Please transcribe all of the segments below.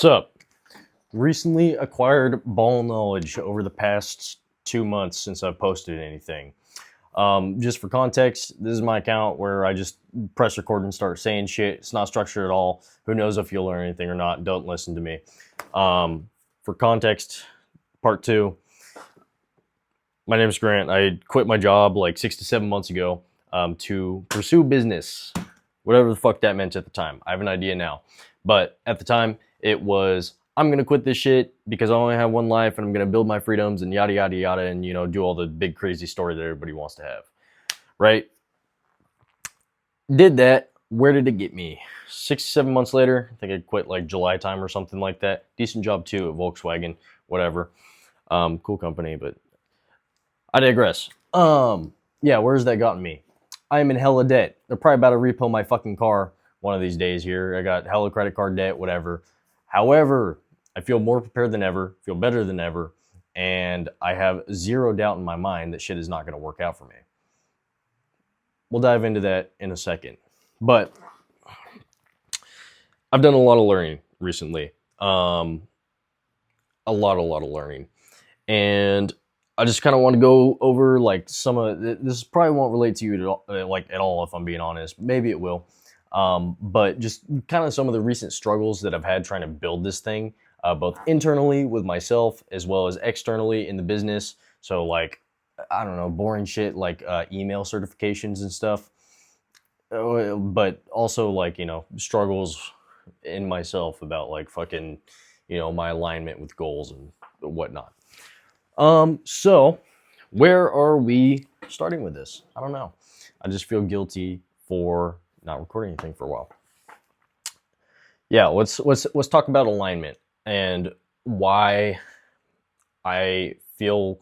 What's up? Recently acquired ball knowledge over the past 2 months since I've posted anything. Just for context, this is my account where I just press record and start saying shit. It's not structured at all. Who knows if you'll learn anything or not? Don't listen to me. For context, part two. My name is Grant. I quit my job like 6 to 7 months ago to pursue business, whatever the fuck that meant at the time. I have an idea now. But at the time, it was, I'm going to quit this shit because I only have one life and I'm going to build my freedoms and yada, yada, yada, and, do all the big crazy story that everybody wants to have. Right? Did that. Where did it get me? 6 to 7 months later, I think I quit like July time or something like that. Decent job too at Volkswagen, whatever. Cool company, but I digress. Yeah, where's that gotten me? I am in hella debt. They're probably about to repo my fucking car one of these days here. I got hella credit card debt, whatever. However, I feel more prepared than ever, feel better than ever, and I have zero doubt in my mind that shit is not going to work out for me. We'll dive into that in a second. But I've done a lot of learning recently. A lot of learning. And I just kind of want to go over like some of this. Probably won't relate to you at all if I'm being honest. Maybe it will. But just kind of some of the recent struggles that I've had trying to build this thing, both internally with myself as well as externally in the business. So like, I don't know, boring shit like email certifications and stuff. But also like, struggles in myself about like fucking, my alignment with goals and whatnot. So where are we starting with this? I don't know. I just feel guilty for not recording anything for a while. Yeah, let's talk about alignment and why I feel.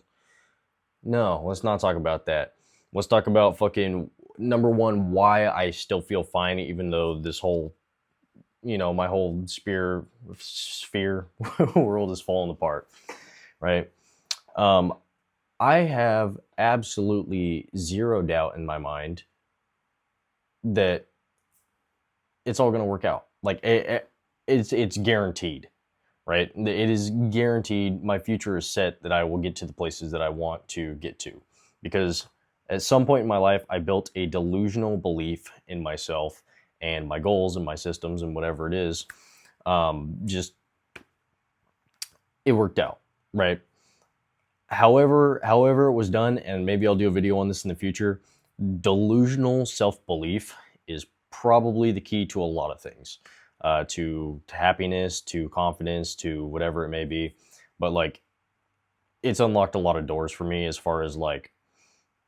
No, let's not talk about that. Let's talk about fucking number one, why I still feel fine even though this whole, my whole sphere world is falling apart, right? I have absolutely zero doubt in my mind that it's all going to work out. Like it's guaranteed, right? It is guaranteed. My future is set that I will get to the places that I want to get to, because at some point in my life, I built a delusional belief in myself and my goals and my systems and whatever it is. Just it worked out, right? However it was done, and maybe I'll do a video on this in the future, delusional self-belief is probably the key to a lot of things, to happiness, to confidence, to whatever it may be. But like, it's unlocked a lot of doors for me as far as like,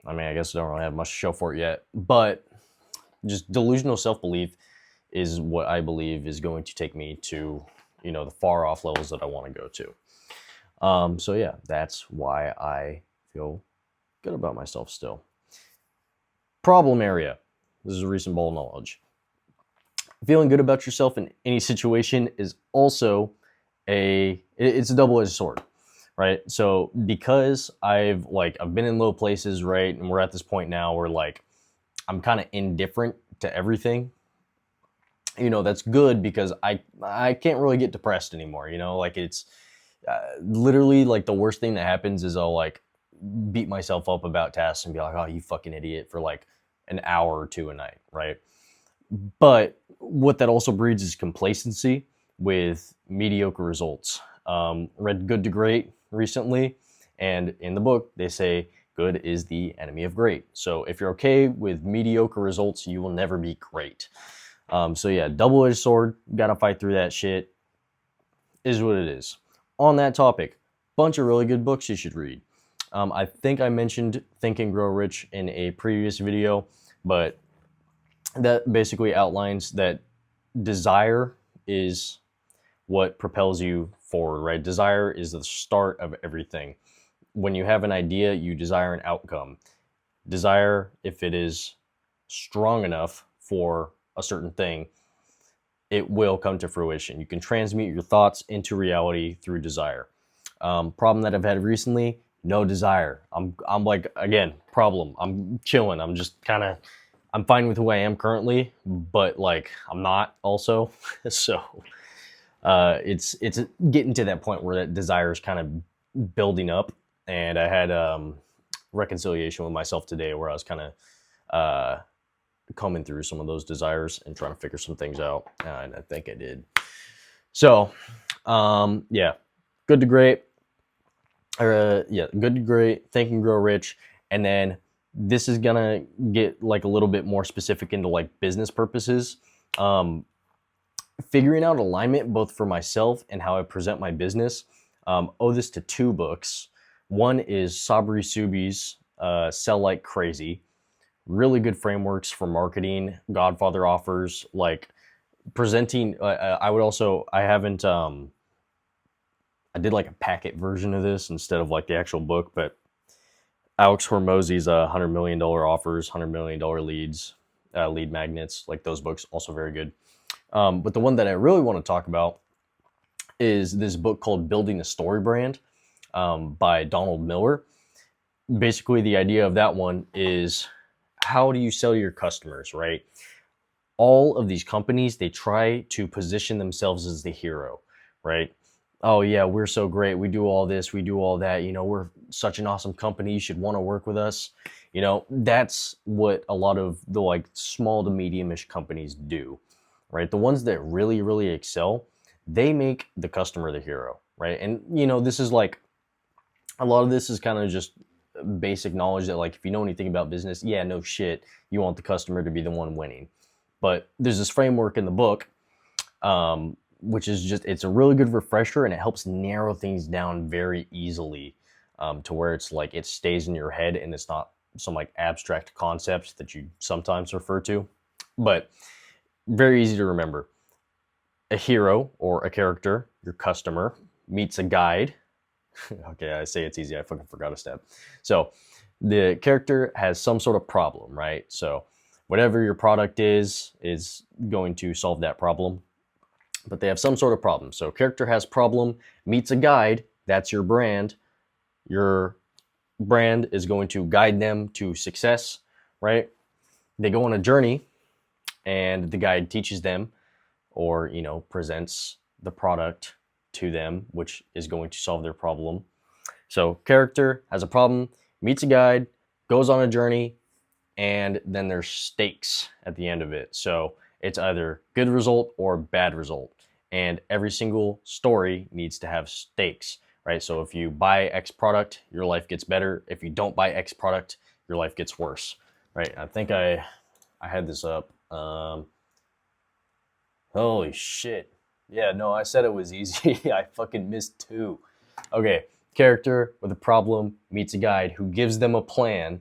I mean, I guess I don't really have much to show for it yet, but just delusional self-belief is what I believe is going to take me to, the far off levels that I want to go to. So yeah, that's why I feel good about myself still. Problem area. This is recent ball knowledge. Feeling good about yourself in any situation is also it's a double-edged sword, right? So because I've been in low places, right? And we're at this point now where like, I'm kind of indifferent to everything. That's good because I can't really get depressed anymore, like it's, literally like the worst thing that happens is I'll like beat myself up about tasks and be like, oh, you fucking idiot, for like an hour or two a night, right? But what that also breeds is complacency with mediocre results. Read Good to Great recently, and in the book they say good is the enemy of great. So if you're okay with mediocre results, you will never be great. So yeah, double-edged sword, gotta fight through that shit, is what it is. On that topic, bunch of really good books you should read. I think I mentioned Think and Grow Rich in a previous video, but that basically outlines that desire is what propels you forward, right? Desire is the start of everything. When you have an idea, you desire an outcome. Desire, if it is strong enough for a certain thing, it will come to fruition. You can transmute your thoughts into reality through desire. Problem that I've had recently, no desire. I'm like, again, problem. I'm chilling. I'm just kind of, I'm fine with who I am currently, but like, I'm not also. So It's getting to that point where that desire is kind of building up. And I had reconciliation with myself today where I was kind of combing through some of those desires and trying to figure some things out. And I think I did. So, yeah, good to great. Good to great. Think and Grow Rich. And then this is gonna get like a little bit more specific into like business purposes. Figuring out alignment both for myself and how I present my business. Owe this to 2 books. One is Sabri Subi's Sell Like Crazy. Really good frameworks for marketing. Godfather offers like presenting. I haven't. I did like a packet version of this instead of like the actual book, but Alex Hormozy's $100 million offers, $100 million leads, lead magnets, like those books, also very good. But the one that I really want to talk about is this book called Building a Story Brand by Donald Miller. Basically, the idea of that one is how do you sell to your customers, right? All of these companies, they try to position themselves as the hero, right? Oh yeah, we're so great. We do all this, we do all that. You know, we're such an awesome company. You should want to work with us. You know, that's what a lot of the like small to medium-ish companies do, right? The ones that really, really excel, they make the customer the hero, right? And you know, this is like a lot of this is kind of just basic knowledge that like if you know anything about business, yeah, no shit, you want the customer to be the one winning. But there's this framework in the book, which is just, it's a really good refresher and it helps narrow things down very easily to where it's like it stays in your head and it's not some like abstract concepts that you sometimes refer to, but very easy to remember. A hero or a character, your customer, meets a guide. Okay, I say it's easy, I fucking forgot a step. So the character has some sort of problem, right? So whatever your product is going to solve that problem. But they have some sort of problem. So character has problem, meets a guide, that's your brand. Your brand is going to guide them to success, right? They go on a journey and the guide teaches them or, you know, presents the product to them, which is going to solve their problem. So character has a problem, meets a guide, goes on a journey, and then there's stakes at the end of it. So it's either good result or bad result. And every single story needs to have stakes, right? So if you buy X product, your life gets better. If you don't buy X product, your life gets worse, right? I think I had this up. Holy shit. Yeah, no, I said it was easy. I fucking missed 2. Okay, character with a problem meets a guide who gives them a plan,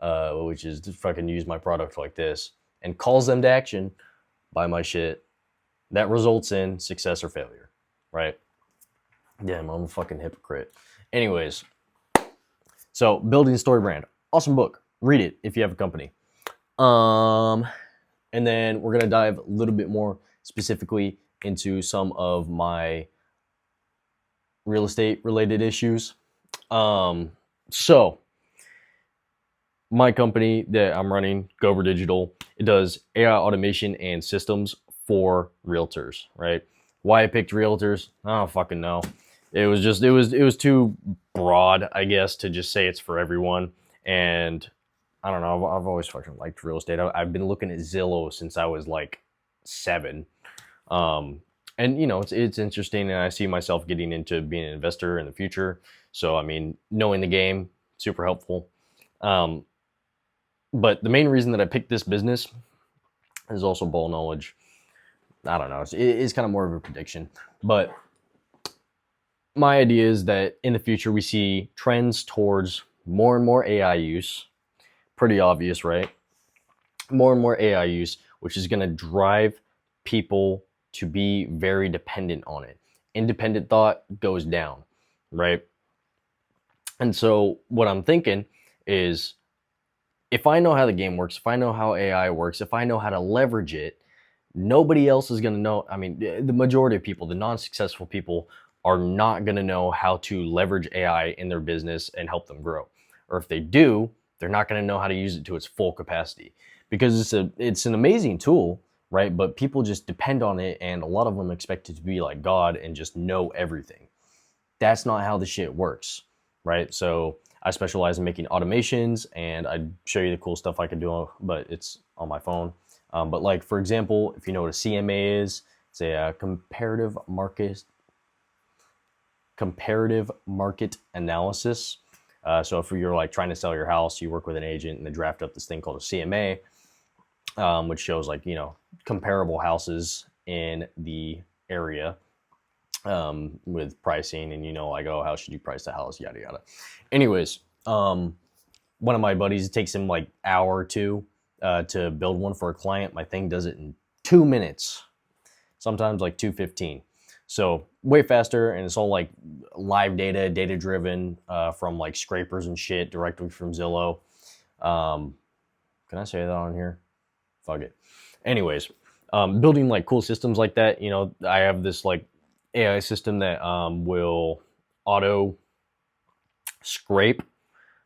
which is to fucking use my product like this, and calls them to action, buy my shit. That results in success or failure, right? Damn, I'm a fucking hypocrite. Anyways, so Building a Story Brand, awesome book. Read it if you have a company. And then we're gonna dive a little bit more specifically into some of my real estate related issues. So my company that I'm running, Gover Digital, it does AI automation and systems for realtors, right? Why I picked realtors, I don't fucking know. It was too broad, I guess, to just say it's for everyone. And I don't know, I've always fucking liked real estate. I've been looking at Zillow since I was like 7. And you know, it's interesting, and I see myself getting into being an investor in the future. So I mean, knowing the game, super helpful. But the main reason that I picked this business is also ball knowledge. I don't know, it's kind of more of a prediction. But my idea is that in the future we see trends towards more and more AI use. Pretty obvious, right? More and more AI use, which is going to drive people to be very dependent on it. Independent thought goes down, right? And so what I'm thinking is, if I know how the game works, if I know how AI works, if I know how to leverage it, nobody else is going to know. I mean, the majority of people, the non-successful people, are not going to know how to leverage AI in their business and help them grow. Or if they do, they're not going to know how to use it to its full capacity, because it's an amazing tool, right? But people just depend on it, and a lot of them expect it to be like God and just know everything. That's not how the shit works, right? So I specialize in making automations, and I'd show you the cool stuff I can do, but it's on my phone. But like, for example, if you know what a CMA is, it's a comparative market analysis. So if you're like trying to sell your house, you work with an agent and they draft up this thing called a CMA, which shows like, comparable houses in the area with pricing, and like, oh, how should you price the house, yada yada. Anyways, one of my buddies, it takes him like hour or two to build one for a client. My thing does it in 2 minutes, sometimes like 2:15. So way faster, and it's all like live data driven from like scrapers and shit directly from Zillow. Can I say that on here? Fuck it. Anyways, building like cool systems like that. I have this like AI system that will auto scrape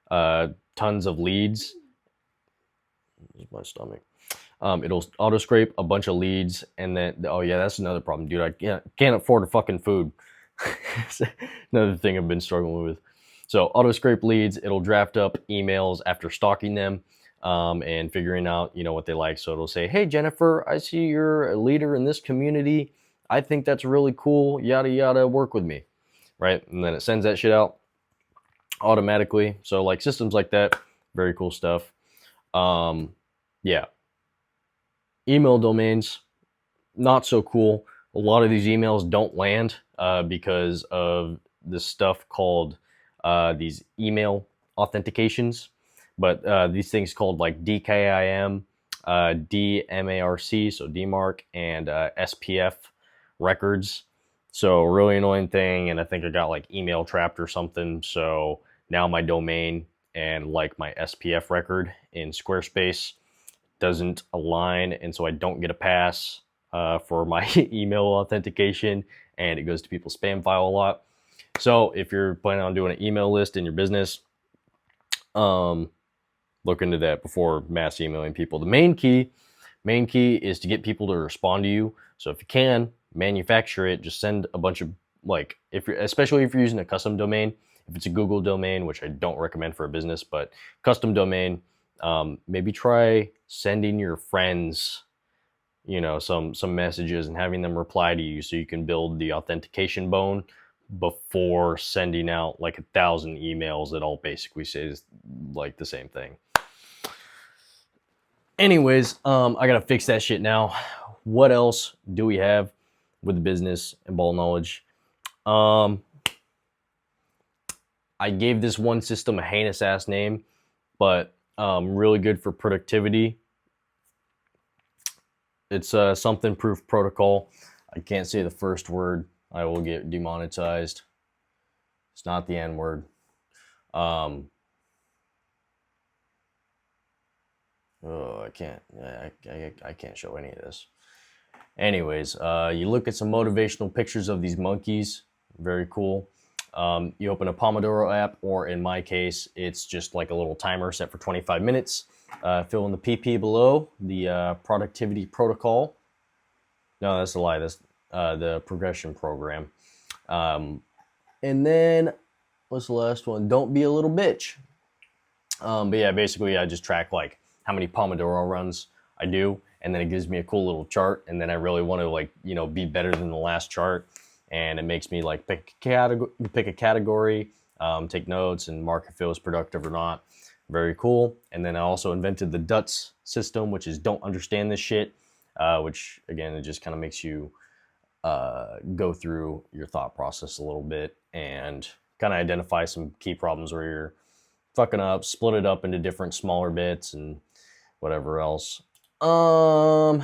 tons of leads. Here's my stomach. It'll auto scrape a bunch of leads, and then, oh yeah, that's another problem, dude. I can't afford a fucking food. Another thing I've been struggling with. So auto scrape leads, it'll draft up emails after stalking them and figuring out, what they like. So it'll say, hey, Jennifer, I see you're a leader in this community. I think that's really cool. Yada, yada, work with me. Right. And then it sends that shit out automatically. So like systems like that, very cool stuff. Yeah. Email domains, not so cool. A lot of these emails don't land because of this stuff called these email authentications. But these things called like DKIM, DMARC, so DMARC, and SPF records. So really annoying thing, and I think I got like email trapped or something. So now my domain and like my SPF record in Squarespace doesn't align, and so I don't get a pass for my email authentication, and it goes to people's spam file a lot. So if you're planning on doing an email list in your business, look into that before mass emailing people. The main key is to get people to respond to you. So if you can manufacture it, just send a bunch of like, especially if you're using a custom domain. If it's a Google domain, which I don't recommend for a business, but custom domain, maybe try sending your friends, some messages and having them reply to you so you can build the authentication bone before sending out like 1,000 emails that all basically say like the same thing. Anyways, I gotta fix that shit now. What else do we have with the business and ball knowledge? I gave this one system a heinous ass name, but really good for productivity. It's a something proof protocol. I can't say the first word. I will get demonetized. It's not the N word. I can't. I can't show any of this. Anyways, you look at some motivational pictures of these monkeys. Very cool. You open a Pomodoro app, or in my case, it's just like a little timer set for 25 minutes. Fill in the PP below, the productivity protocol. No, that's a lie. That's the progression program. And then, what's the last one? Don't be a little bitch. But yeah, basically I just track like how many Pomodoro runs I do, and then it gives me a cool little chart, and then I really want to like, be better than the last chart, and it makes me like pick a category, take notes, and mark if it was productive or not. Very cool. And then I also invented the DUTS system, which is don't understand this shit, which again, it just kind of makes you go through your thought process a little bit and kind of identify some key problems where you're fucking up, split it up into different smaller bits and whatever else. I'm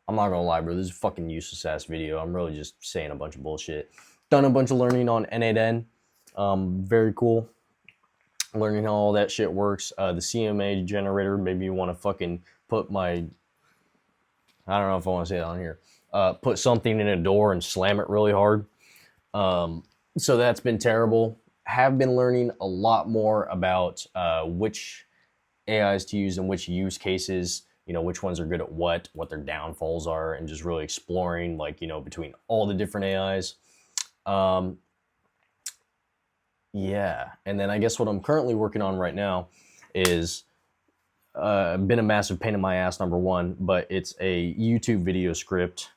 not gonna lie, bro, this is a fucking useless ass video. I'm really just saying a bunch of bullshit. Done a bunch of learning on N8N. Very cool. Learning how all that shit works. The CMA generator, maybe you want to fucking put I don't know if I want to say it on here. Put something in a door and slam it really hard. So that's been terrible. Have been learning a lot more about which AIs to use and which use cases which ones are good at what their downfalls are, and just really exploring, like, between all the different AIs. Yeah. And then I guess what I'm currently working on right now is been a massive pain in my ass, number one, but it's a YouTube video script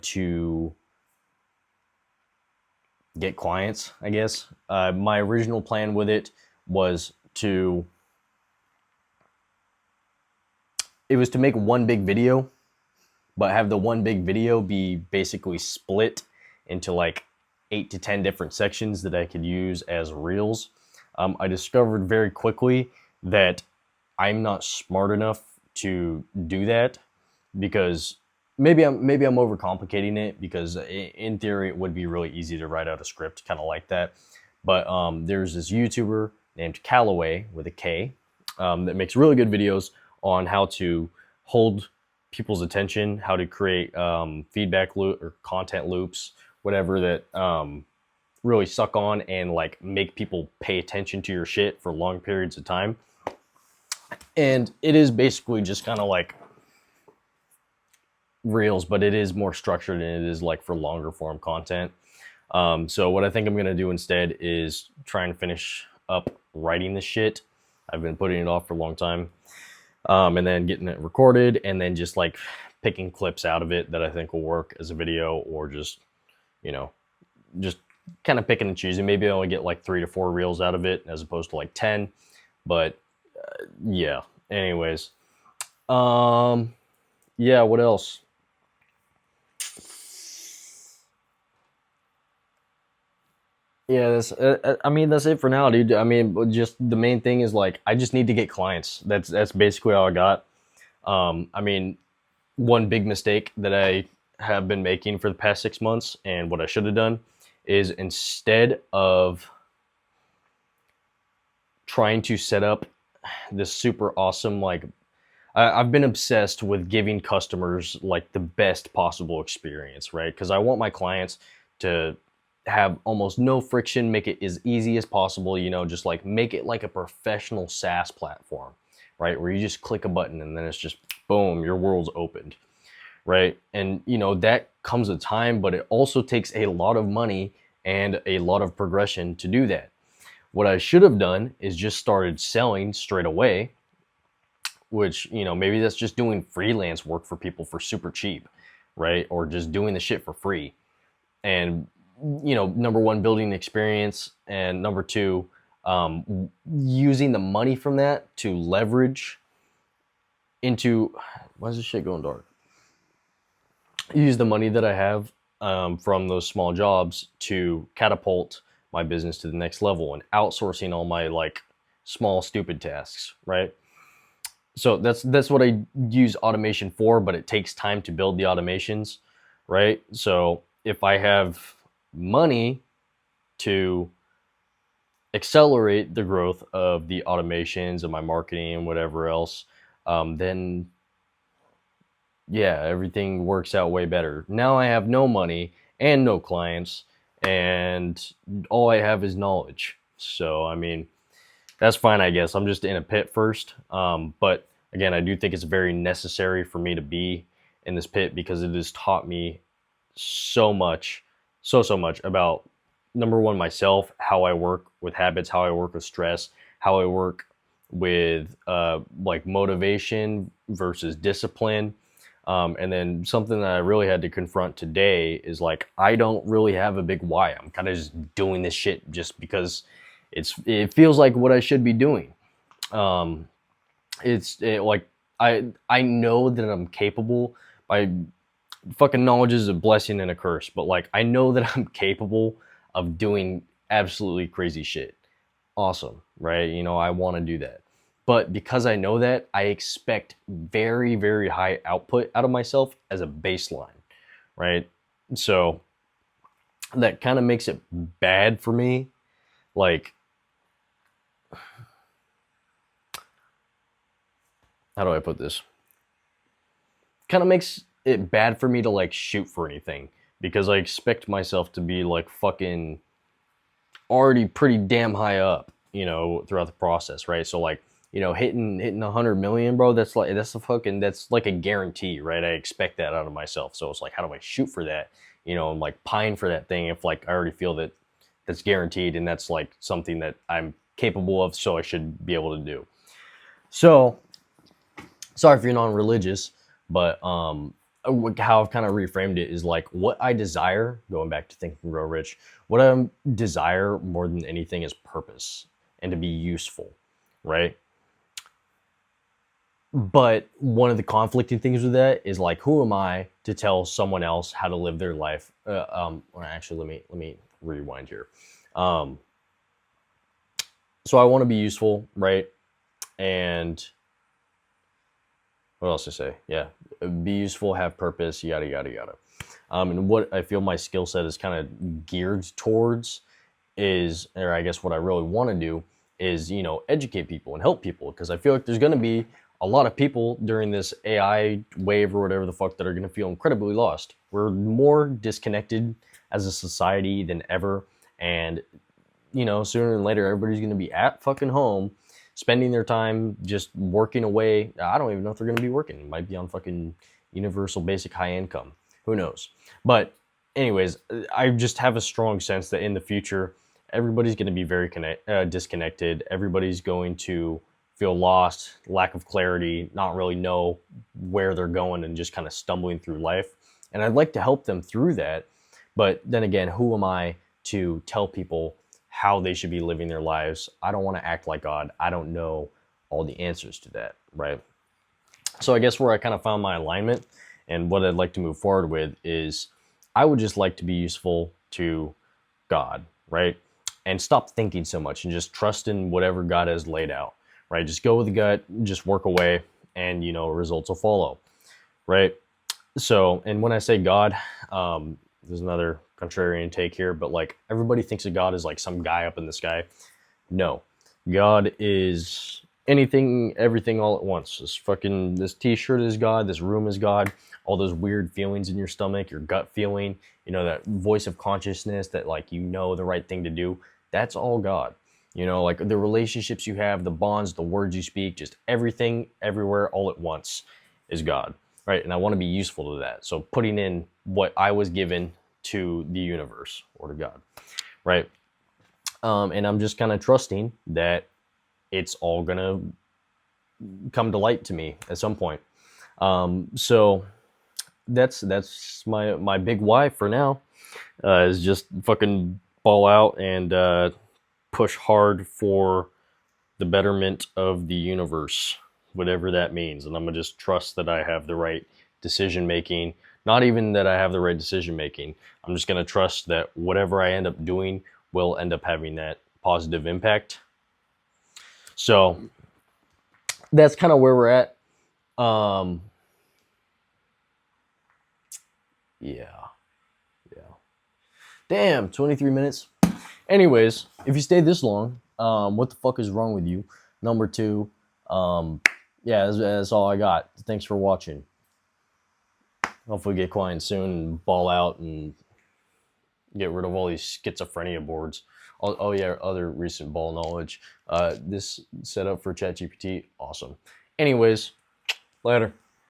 to get clients, I guess. My original plan with it was to make one big video, but have the one big video be basically split into like 8 to 10 different sections that I could use as reels. I discovered very quickly that I'm not smart enough to do that, because maybe I'm overcomplicating it, because in theory it would be really easy to write out a script kind of like that. But there's this YouTuber named Callaway with a K that makes really good videos on how to hold people's attention, how to create feedback loop or content loops, whatever, that really suck on and like make people pay attention to your shit for long periods of time. And it is basically just kind of like reels, but it is more structured, and it is like for longer form content. So what I think I'm gonna do instead is try and finish up writing this shit. I've been putting it off for a long time. And then getting it recorded, and then just like picking clips out of it that I think will work as a video, or just, just kind of picking and choosing. Maybe I only get like 3 to 4 reels out of it as opposed to like 10. But yeah. Anyways, yeah. What else? Yeah, that's. I mean, that's it for now, dude. I mean, just the main thing is like I just need to get clients. That's basically all I got. I mean, one big mistake that I have been making for the past 6 months, and what I should have done, is instead of trying to set up this super awesome, like, I've been obsessed with giving customers like the best possible experience, right? Because I want my clients to have almost no friction, make it as easy as possible, just like make it like a professional SaaS platform, right? Where you just click a button and then it's just boom, your world's opened, right? And that comes with time, but it also takes a lot of money and a lot of progression to do that. What I should have done is just started selling straight away, which, maybe that's just doing freelance work for people for super cheap, right? Or just doing the shit for free. And, number one, building experience, and number two, using the money from that to leverage into, why is this shit going dark? Use the money that I have from those small jobs to catapult my business to the next level, and outsourcing all my like small stupid tasks, right? So that's what I use automation for, but it takes time to build the automations, right? So if I have money to accelerate the growth of the automations and my marketing and whatever else, then yeah, everything works out way better. Now I have no money and no clients, and all I have is knowledge. So, I mean, that's fine, I guess. I'm just in a pit first. But again, I do think it's very necessary for me to be in this pit, because it has taught me so much, so much about, number one, myself, how I work with habits, how I work with stress, how I work with like motivation versus discipline. And then something that I really had to confront today is like, I don't really have a big why. I'm kind of just doing this shit just because it feels like what I should be doing. Like I know that I'm capable. Fucking knowledge is a blessing and a curse, but like I know that I'm capable of doing absolutely crazy shit. Awesome, right? I want to do that. But because I know that, I expect very, very high output out of myself as a baseline, right? So that kind of makes it bad for me. Like, how do I put this? Kind of makes it bad for me to like shoot for anything, because I expect myself to be like fucking already pretty damn high up, throughout the process, right? So like, hitting 100 million, bro. That's like a guarantee, right? I expect that out of myself. So it's like, how do I shoot for that? And like pine for that thing if like I already feel that that's guaranteed and that's like something that I'm capable of, so I should be able to do. So sorry if you're non-religious, but how I've kind of reframed it is like what I desire, going back to Think and Grow Rich, what I desire more than anything is purpose and to be useful, right? But one of the conflicting things with that is like, who am I to tell someone else how to live their life? Or actually, let me rewind here. So I want to be useful, right? And what else to say? Yeah, be useful, have purpose, yada yada yada. And what I feel my skill set is kind of geared towards is, or I guess what I really want to do is, educate people and help people, because I feel like there's going to be a lot of people during this AI wave or whatever the fuck that are going to feel incredibly lost. We're more disconnected as a society than ever, and sooner than later everybody's going to be at fucking home spending their time just working away. I don't even know if they're going to be working. It might be on fucking universal basic high income. Who knows? But anyways, I just have a strong sense that in the future, everybody's going to be very disconnected. Everybody's going to feel lost, lack of clarity, not really know where they're going, and just kind of stumbling through life. And I'd like to help them through that. But then again, who am I to tell people how they should be living their lives? I don't want to act like God. I don't know all the answers to that, right? So I guess where I kind of found my alignment and what I'd like to move forward with is I would just like to be useful to God, right? And stop thinking so much and just trust in whatever God has laid out, right? Just go with the gut, just work away, and results will follow, right? So, and when I say God, there's another contrarian take here, but like everybody thinks of God as like some guy up in the sky. No, God is anything, everything, all at once. This t-shirt is God, this room is God, all those weird feelings in your stomach, your gut feeling, that voice of consciousness that like the right thing to do, that's all God. Like the relationships you have, the bonds, the words you speak, just everything, everywhere, all at once is God, right? And I want to be useful to that. So putting in what I was given to the universe or to God, right? And I'm just kind of trusting that it's all gonna come to light to me at some point. So that's my big why for now, is just fucking ball out and push hard for the betterment of the universe, whatever that means. And I'm gonna just trust that I have the right decision making. Not even that I have the right decision making. I'm just gonna trust that whatever I end up doing will end up having that positive impact. So that's kind of where we're at. Yeah. Damn, 23 minutes. Anyways, if you stayed this long, what the fuck is wrong with you? Number two, yeah, that's all I got. Thanks for watching. Hopefully get quiet soon and ball out and get rid of all these schizophrenia boards. Oh yeah, other recent ball knowledge. This setup for ChatGPT, awesome. Anyways, later.